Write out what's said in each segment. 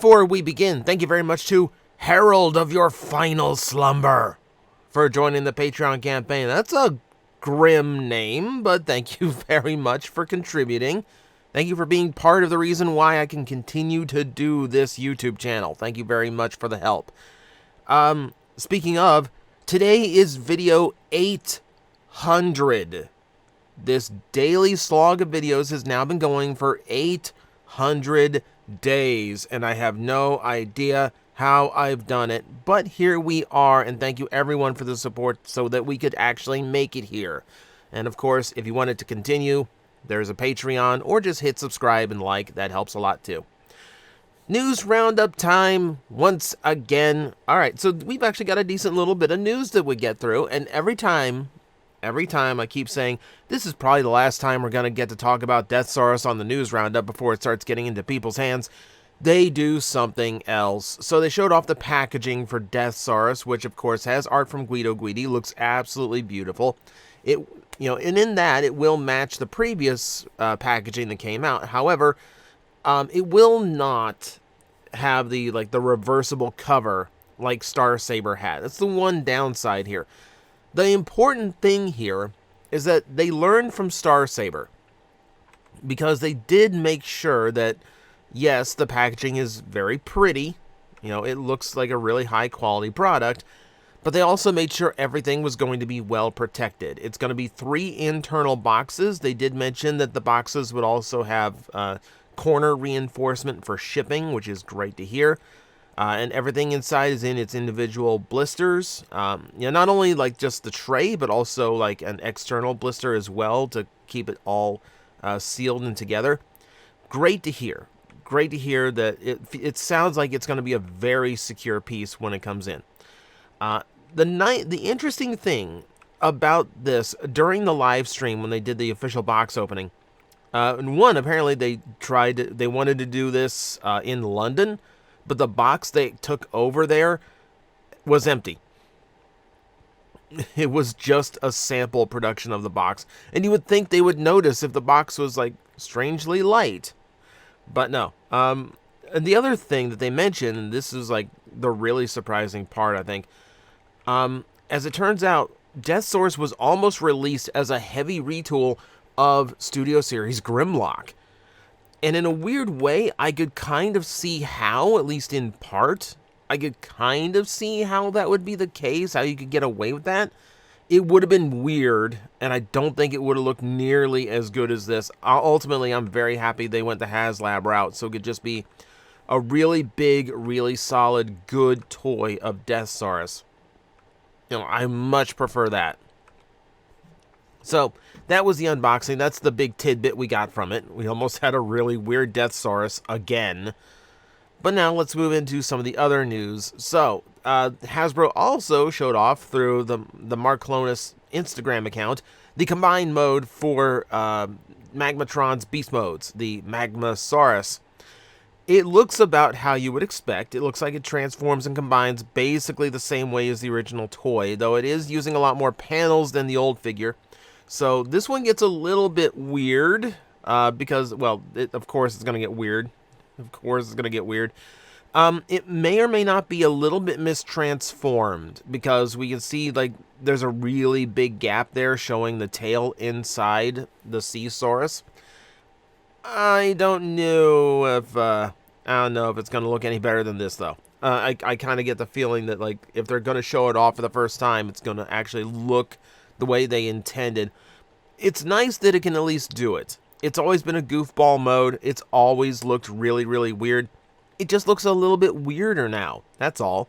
Before we begin, thank you very much to Herald of Your Final Slumber for joining the Patreon campaign. That's a grim name, but thank you very much for contributing. Thank you for being part of the reason why I can continue to do this YouTube channel. Thank you very much for the help. Speaking of, today is video 800. This daily slog of videos has now been going for 800 days, and I have no idea how I've done it, but here we are, and thank you everyone for the support so that we could actually make it here. And of course, if you wanted to continue, there's a Patreon, or just hit subscribe and like. That helps a lot too. News roundup time once again. Alright, so we've actually got a decent little bit of news that we get through, and every time I keep saying, this is probably the last time we're going to get to talk about Deathsaurus on the news roundup before it starts getting into people's hands. They do something else. So they showed off the packaging for Deathsaurus, which of course has art from Guido Guidi, looks absolutely beautiful. And in that, it will match the previous packaging that came out. However, it will not have the reversible cover like Star Saber had. That's the one downside here. The important thing here is that they learned from Star Saber, because they did make sure that, yes, the packaging is very pretty, it looks like a really high quality product, but they also made sure everything was going to be well protected. It's going to be 3 internal boxes. They did mention that the boxes would also have corner reinforcement for shipping, which is great to hear. And everything inside is in its individual blisters. Not only like just the tray, but also like an external blister as well to keep it all sealed and together. Great to hear. Great to hear that it sounds like it's going to be a very secure piece when it comes in. The interesting thing about this during the live stream when they did the official box opening, apparently they wanted to do this in London. But the box they took over there was empty. It was just a sample production of the box. And you would think they would notice if the box was, strangely light. But no. And the other thing that they mentioned, and this is, the really surprising part, I think. As it turns out, Deathsaurus was almost released as a heavy retool of Studio Series Grimlock. And in a weird way, I could kind of see how, at least in part, I could kind of see how that would be the case, how you could get away with that. It would have been weird, and I don't think it would have looked nearly as good as this. Ultimately, I'm very happy they went the HasLab route, so it could just be a really big, really solid, good toy of Deathsaurus. I much prefer that. So, that was the unboxing. That's the big tidbit we got from it. We almost had a really weird Deathsaurus again. But now let's move into some of the other news. So, Hasbro also showed off through the Marklonis Instagram account the combined mode for Magmatron's beast modes, the Magmasaurus. It looks about how you would expect. It looks like it transforms and combines basically the same way as the original toy, though it is using a lot more panels than the old figure. So this one gets a little bit weird because, well, of course it's going to get weird. Of course it's going to get weird. It may or may not be a little bit mistransformed because we can see, there's a really big gap there showing the tail inside the Seasaurus. I don't know if it's going to look any better than this, though. I kind of get the feeling that, if they're going to show it off for the first time, it's going to actually look the way they intended. It's nice that it can at least do it. It's always been a goofball mode. It's always looked really, really weird. It just looks a little bit weirder now. That's all.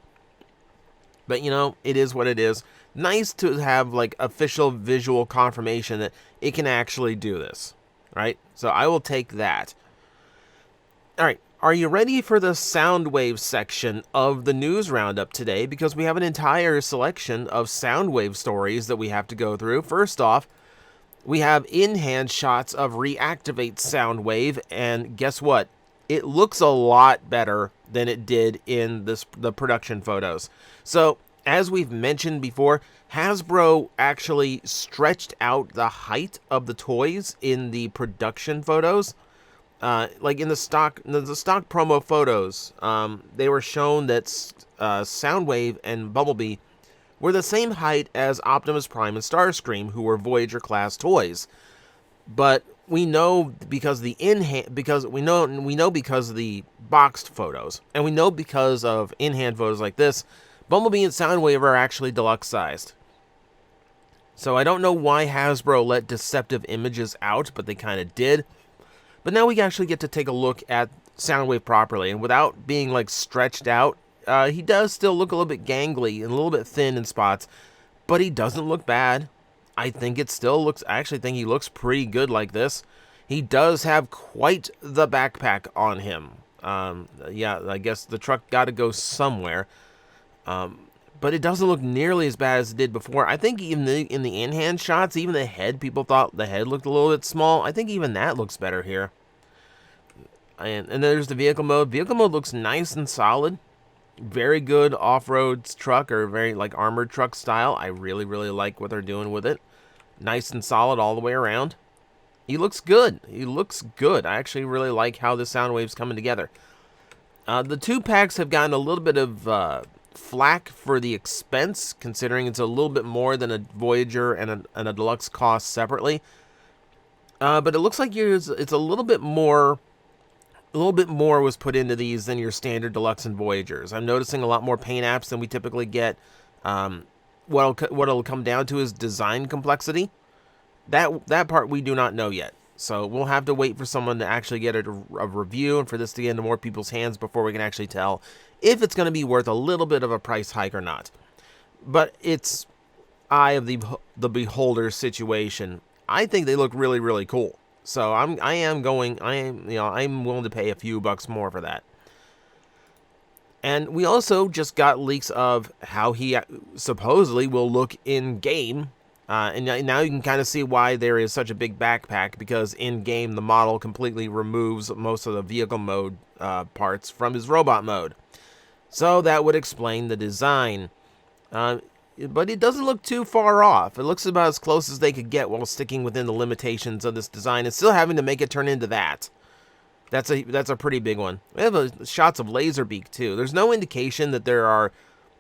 But, it is what it is. Nice to have, official visual confirmation that it can actually do this. Right? So I will take that. Alright. Are you ready for the Soundwave section of the news roundup today? Because we have an entire selection of Soundwave stories that we have to go through. First off, we have in-hand shots of Reactivate Soundwave, and guess what? It looks a lot better than it did in the production photos. So, as we've mentioned before, Hasbro actually stretched out the height of the toys in the production photos. like in the stock promo photos, they were shown that Soundwave and Bumblebee were the same height as Optimus Prime and Starscream, who were Voyager class toys. But we know because of the because of the boxed photos, and we know because of in-hand photos like this, Bumblebee and Soundwave are actually deluxe sized. So I don't know why Hasbro let deceptive images out, but they kind of did. But now we actually get to take a look at Soundwave properly, and without being like stretched out, he does still look a little bit gangly and a little bit thin in spots, but he doesn't look bad. I think it still looks, I actually think he looks pretty good like this. He does have quite the backpack on him. Yeah, I guess the truck got to go somewhere. But it doesn't look nearly as bad as it did before. I think even in the in-hand shots, even the head, people thought the head looked a little bit small. I think even that looks better here. And there's the vehicle mode. Vehicle mode looks nice and solid. Very good off-road truck, or very like armored truck style. I really, really like what they're doing with it. Nice and solid all the way around. He looks good. He looks good. I actually really like how the Soundwave's coming together. The two packs have gotten a little bit of flack for the expense, considering it's a little bit more than a Voyager and a deluxe cost separately. But it looks like it's a little bit more. A little bit more was put into these than your standard deluxe and Voyagers. I'm noticing a lot more paint apps than we typically get. What it'll come down to is design complexity. That part we do not know yet. So we'll have to wait for someone to actually get a review and for this to get into more people's hands before we can actually tell if it's going to be worth a little bit of a price hike or not. But it's eye of the beholder situation. I think they look really, really cool. So I'm willing to pay a few bucks more for that. And we also just got leaks of how he supposedly will look in game. And now you can kind of see why there is such a big backpack, because in game the model completely removes most of the vehicle mode parts from his robot mode. So that would explain the design. But it doesn't look too far off. It looks about as close as they could get while sticking within the limitations of this design and still having to make it turn into that. That's a pretty big one. We have shots of Laserbeak too. There's no indication that there are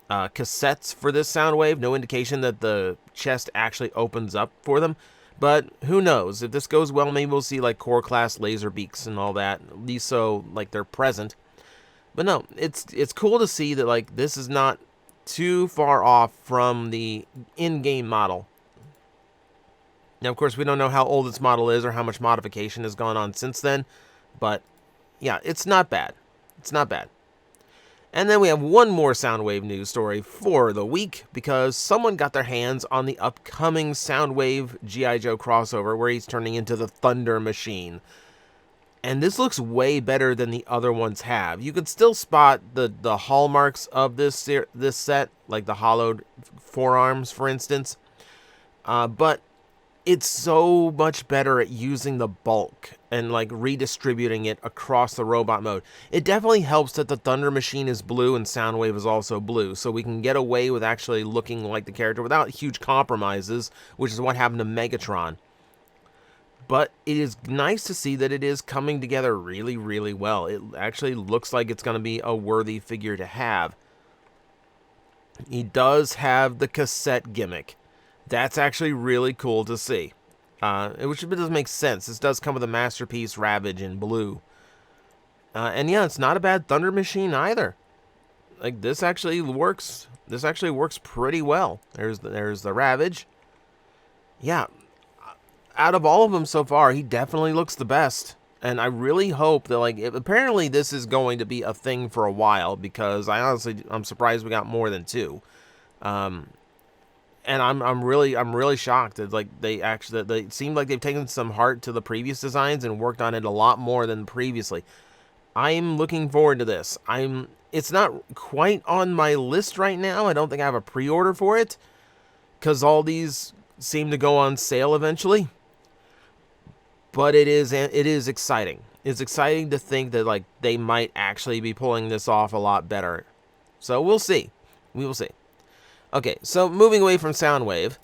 cassettes for this Soundwave. No indication that the chest actually opens up for them. But who knows? If this goes well, maybe we'll see like core class Laserbeaks and all that. At least so like they're present. But no, it's cool to see that like this is not too far off from the in-game model. Now, of course, we don't know how old this model is or how much modification has gone on since then, but yeah, it's not bad. It's not bad. And then we have one more Soundwave news story for the week, because someone got their hands on the upcoming Soundwave G.I. Joe crossover where he's turning into the Thunder Machine. And this looks way better than the other ones have. You can still spot the hallmarks of this set, like the hollowed forearms, for instance. But it's so much better at using the bulk and like redistributing it across the robot mode. It definitely helps that the Thunder Machine is blue and Soundwave is also blue, so we can get away with actually looking like the character without huge compromises, which is what happened to Megatron. But it is nice to see that it is coming together really, really well. It actually looks like it's going to be a worthy figure to have. He does have the cassette gimmick. That's actually really cool to see. Which does make sense. This does come with a Masterpiece Ravage in blue. And yeah, it's not a bad Thunder Machine either. Like, this actually works. This actually works pretty well. There's the Ravage. Yeah. Out of all of them so far, he definitely looks the best. And I really hope that, like, apparently this is going to be a thing for a while, because I'm surprised we got more than two. And I'm really shocked that, like, they seem like they've taken some heart to the previous designs and worked on it a lot more than previously. I'm looking forward to this. It's not quite on my list right now. I don't think I have a pre-order for it, because all these seem to go on sale eventually. But it is exciting. It's exciting to think that, like, they might actually be pulling this off a lot better. So we'll see. We will see. Okay, so moving away from Soundwave,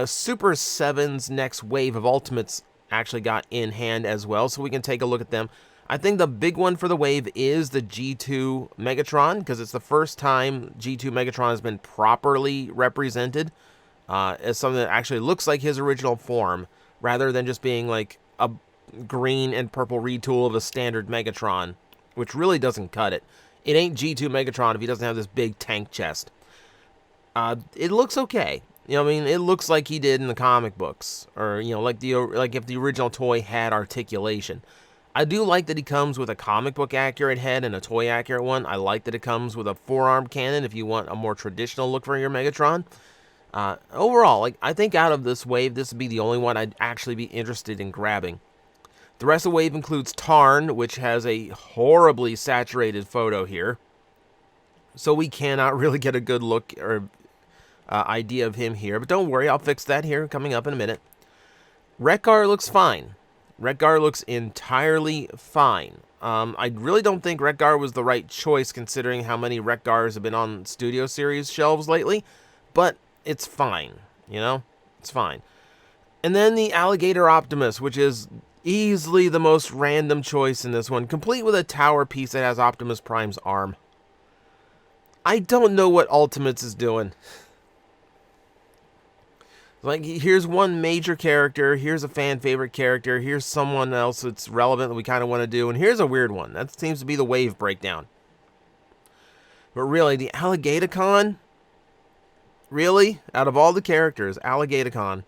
Super 7's next wave of Ultimates actually got in hand as well, so we can take a look at them. I think the big one for the wave is the G2 Megatron, because it's the first time G2 Megatron has been properly represented as something that actually looks like his original form, rather than just being like a green and purple retool of a standard Megatron, which really doesn't cut it. It ain't G2 Megatron if he doesn't have this big tank chest. It looks okay. You know what I mean? It looks like he did in the comic books, or, you know, like if the original toy had articulation. I do like that he comes with a comic book accurate head and a toy accurate one. I like that it comes with a forearm cannon if you want a more traditional look for your Megatron. Overall, like, I think out of this wave, this would be the only one I'd actually be interested in grabbing. The rest of the wave includes Tarn, which has a horribly saturated photo here, so we cannot really get a good look or idea of him here. But don't worry, I'll fix that here coming up in a minute. Wreck-Gar looks fine. Wreck-Gar looks entirely fine. I really don't think Wreck-Gar was the right choice considering how many Wreck-Gars have been on Studio Series shelves lately, but it's fine, you know? It's fine. And then the Alligator Optimus, which is easily the most random choice in this one, complete with a tower piece that has Optimus Prime's arm. I don't know what Ultimates is doing. Like, here's one major character, here's a fan favorite character, here's someone else that's relevant that we kind of want to do, and here's a weird one. That seems to be the wave breakdown. But really, the Alligator-Con? Really? Out of all the characters, Alligator-Con.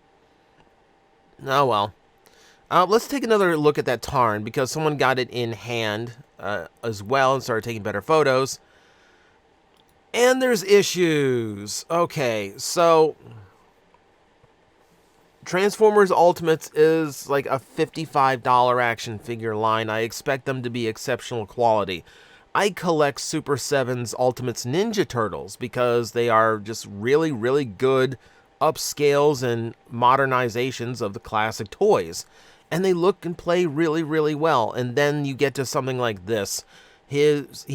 Oh well. Let's take another look at that Tarn, because someone got it in hand as well and started taking better photos. And there's issues. Okay, so Transformers Ultimates is like a $55 action figure line. I expect them to be exceptional quality. I collect Super 7's Ultimates Ninja Turtles because they are just really, really good upscales and modernizations of the classic toys. And they look and play really, really well. And then you get to something like this. He's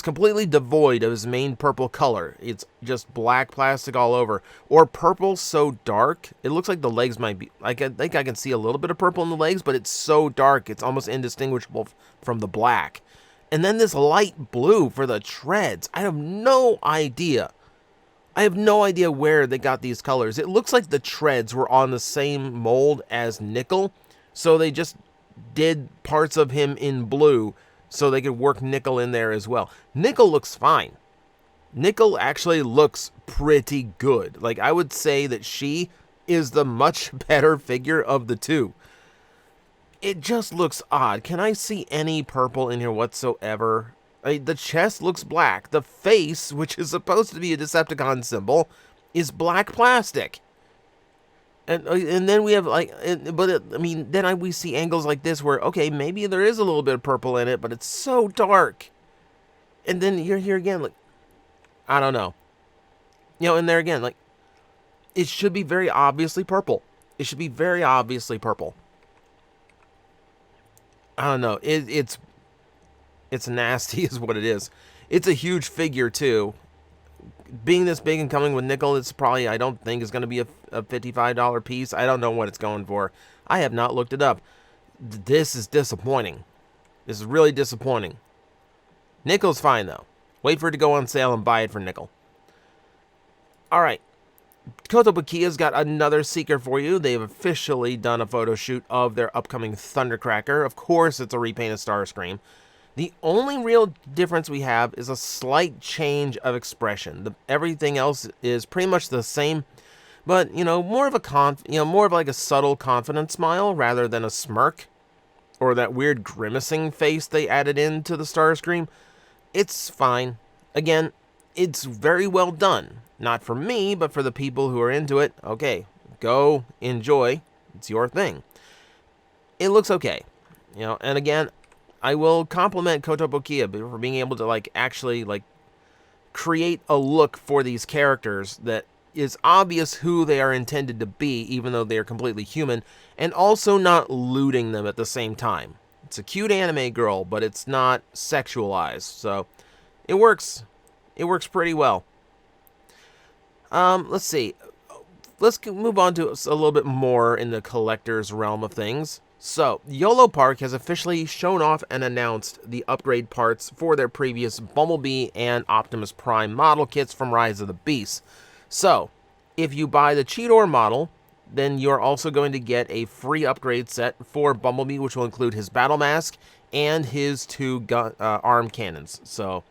completely devoid of his main purple color. It's just black plastic all over, or purple so dark it looks like the legs might be. I think I can see a little bit of purple in the legs, but it's so dark it's almost indistinguishable from the black. And then this light blue for the treads. I have no idea. I have no idea where they got these colors. It looks like the treads were on the same mold as Nickel, so they just did parts of him in blue so they could work Nickel in there as well. Nickel looks fine. Nickel actually looks pretty good. Like, I would say that she is the much better figure of the two. It just looks odd. Can I see any purple in here whatsoever? The chest looks black. The face, which is supposed to be a Decepticon symbol, is black plastic. And then we have, like, we see angles like this where, okay, maybe there is a little bit of purple in it, but it's so dark. And then you're here again, like, I don't know. You know, and there again, like, it should be very obviously purple. It should be very obviously purple. I don't know. It's nasty is what it is. It's a huge figure, too. Being this big and coming with Nickel, it's probably, I don't think, is going to be a $55 piece. I don't know what it's going for. I have not looked it up. This is disappointing. This is really disappointing. Nickel's fine, though. Wait for it to go on sale and buy it for Nickel. Alright. Kotobukiya's got another seeker for you. They've officially done a photo shoot of their upcoming Thundercracker. Of course, it's a repaint of Starscream. The only real difference we have is a slight change of expression. Everything else is pretty much the same, but, you know, more of like a subtle confident smile rather than a smirk or that weird grimacing face they added into the Starscream. It's fine. Again, it's very well done. Not for me, but for the people who are into it. Okay, go enjoy. It's your thing. It looks okay. You know, and again, I will compliment Kotobukiya for being able to, like, actually, like, create a look for these characters that is obvious who they are intended to be, even though they are completely human, and also not looting them at the same time. It's a cute anime girl, but it's not sexualized, so it works. It works pretty well. Let's see. let's move on to a little bit more in the collector's realm of things. So, YOLO Park has officially shown off and announced the upgrade parts for their previous Bumblebee and Optimus Prime model kits from Rise of the Beasts. So, if you buy the Cheetor model, then you're also going to get a free upgrade set for Bumblebee, which will include his battle mask and his 2 arm cannons. So,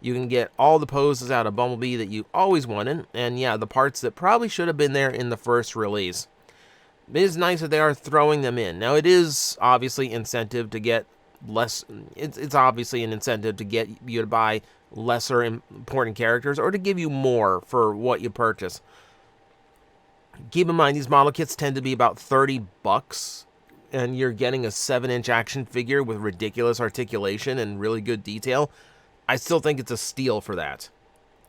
you can get all the poses out of Bumblebee that you always wanted, and yeah, the parts that probably should have been there in the first release. It is nice that they are throwing them in. Now, it is obviously incentive to get less. It's obviously an incentive to get you to buy lesser important characters or to give you more for what you purchase. Keep in mind, these model kits tend to be about $30, and you're getting a 7-inch action figure with ridiculous articulation and really good detail. I still think it's a steal for that.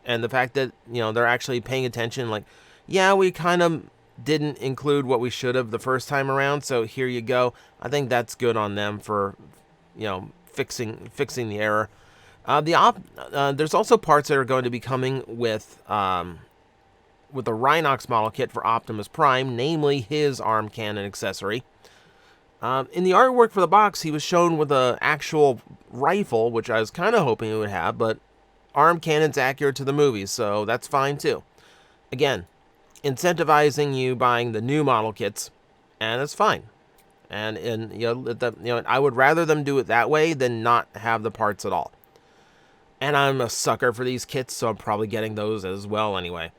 And the fact that, they're actually paying attention, like, yeah, we kind of didn't include what we should have the first time around, so here you go. I think that's good on them for, fixing the error. There's also parts that are going to be coming with the Rhinox model kit for Optimus Prime, namely his arm cannon accessory. In the artwork for the box, he was shown with an actual rifle, which I was kind of hoping he would have, but arm cannon's accurate to the movies, so that's fine too. Again, incentivizing you buying the new model kits, and it's fine. And I would rather them do it that way than not have the parts at all. And I'm a sucker for these kits, so I'm probably getting those as well anyway.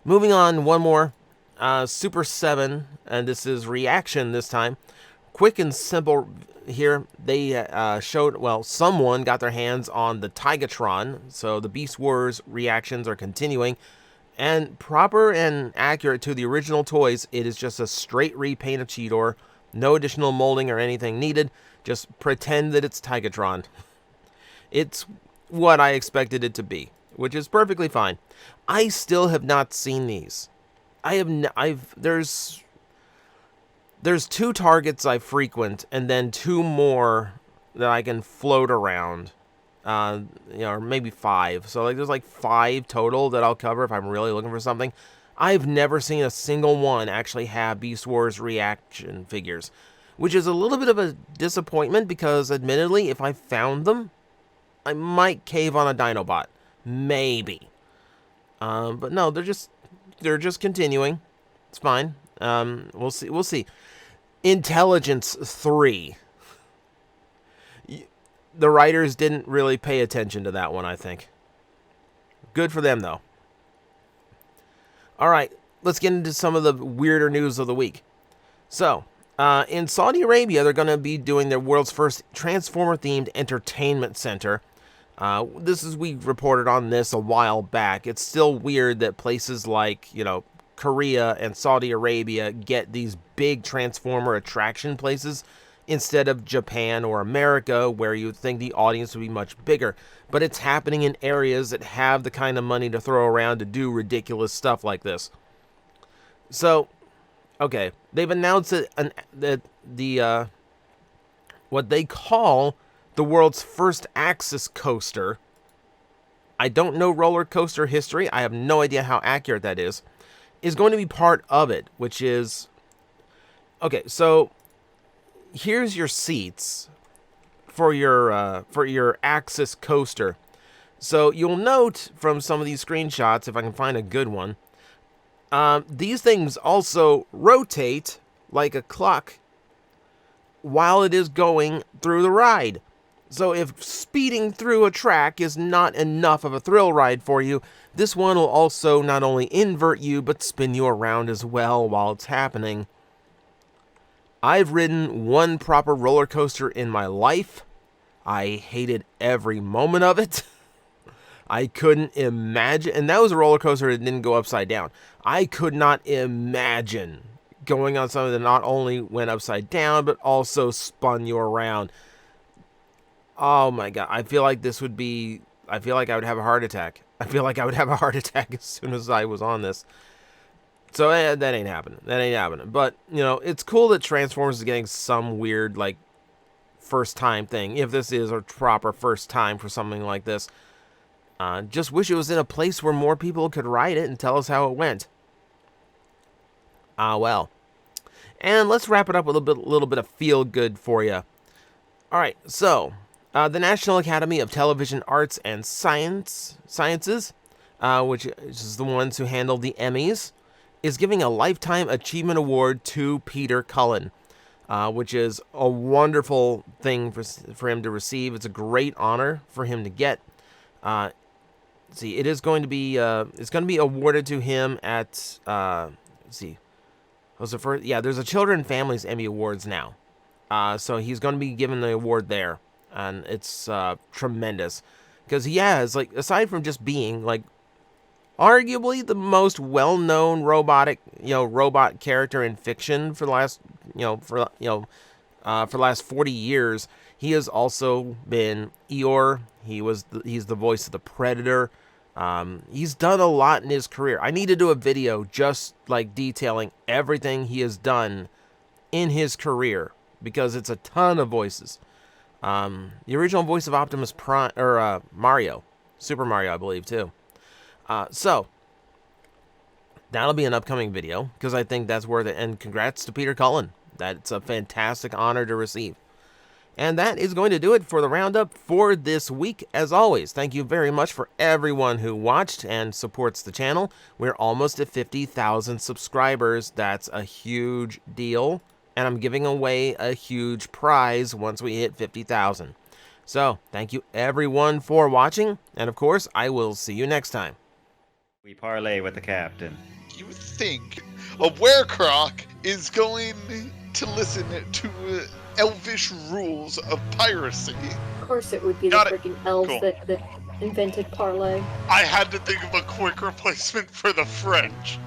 Moving on, one more. Super 7, and this is reaction this time. Quick and simple here. They showed, someone got their hands on the Tigatron, so the Beast Wars reactions are continuing. And proper and accurate to the original toys, it is just a straight repaint of Cheetor. No additional molding or anything needed. Just pretend that it's Tigatron. It's what I expected it to be, which is perfectly fine. I still have not seen these. There's 2 targets I frequent, and then 2 more that I can float around. Or maybe 5. So there's 5 total that I'll cover if I'm really looking for something. I've never seen a single one actually have Beast Wars reaction figures, which is a little bit of a disappointment because, admittedly, if I found them, I might cave on a Dinobot, maybe. But no, they're just continuing. It's fine. We'll see. Intelligence 3. The writers didn't really pay attention to that one, I think. Good for them, though. All right, let's get into some of the weirder news of the week. So, in Saudi Arabia, they're going to be doing their world's first Transformer-themed entertainment center. We reported on this a while back. It's still weird that places like, Korea and Saudi Arabia get these big Transformer attraction places instead of Japan or America, where you would think the audience would be much bigger. But it's happening in areas that have the kind of money to throw around to do ridiculous stuff like this. So, okay, they've announced that what they call the world's first Axis coaster. I don't know roller coaster history. I have no idea how accurate that is going to be part of it, which is... Okay, so here's your seats for your Axis coaster. So you'll note from some of these screenshots, if I can find a good one, these things also rotate like a clock while it is going through the ride. So if speeding through a track is not enough of a thrill ride for you, this one will also not only invert you, but spin you around as well while it's happening. I've ridden one proper roller coaster in my life. I hated every moment of it. I couldn't imagine, and that was a roller coaster that didn't go upside down. I could not imagine going on something that not only went upside down, but also spun you around. Oh my God, I feel like I would have a heart attack. I feel like I would have a heart attack as soon as I was on this. So that ain't happening. But, it's cool that Transformers is getting some weird, first time thing. If this is a proper first time for something like this. Just wish it was in a place where more people could ride it and tell us how it went. Well. And let's wrap it up with a little bit of feel good for you. All right, so the National Academy of Television Arts and Sciences, which is the ones who handle the Emmys, is giving a Lifetime Achievement Award to Peter Cullen, which is a wonderful thing for him to receive. It's a great honor for him to get. It is going to be awarded to him at there's a Children and Families Emmy Awards now. So he's going to be given the award there. And it's tremendous. Because he has, like, aside from just being, like, arguably the most well-known robot character in fiction for the last, for the last 40 years, he has also been Eeyore. He's the voice of the Predator. He's done a lot in his career. I need to do a video just like detailing everything he has done in his career because it's a ton of voices. The original voice of Optimus Prime or Mario, Super Mario, I believe too. So that'll be an upcoming video because I think that's worth it. And congrats to Peter Cullen. That's a fantastic honor to receive. And that is going to do it for the Roundup for this week. As always, thank you very much for everyone who watched and supports the channel. We're almost at 50,000 subscribers. That's a huge deal. And I'm giving away a huge prize once we hit 50,000. So, thank you everyone for watching. And of course, I will see you next time. We parlay with the captain. You think a werecroc is going to listen to elvish rules of piracy? Of course it would be the freaking elves that invented parlay. I had to think of a quick replacement for the French.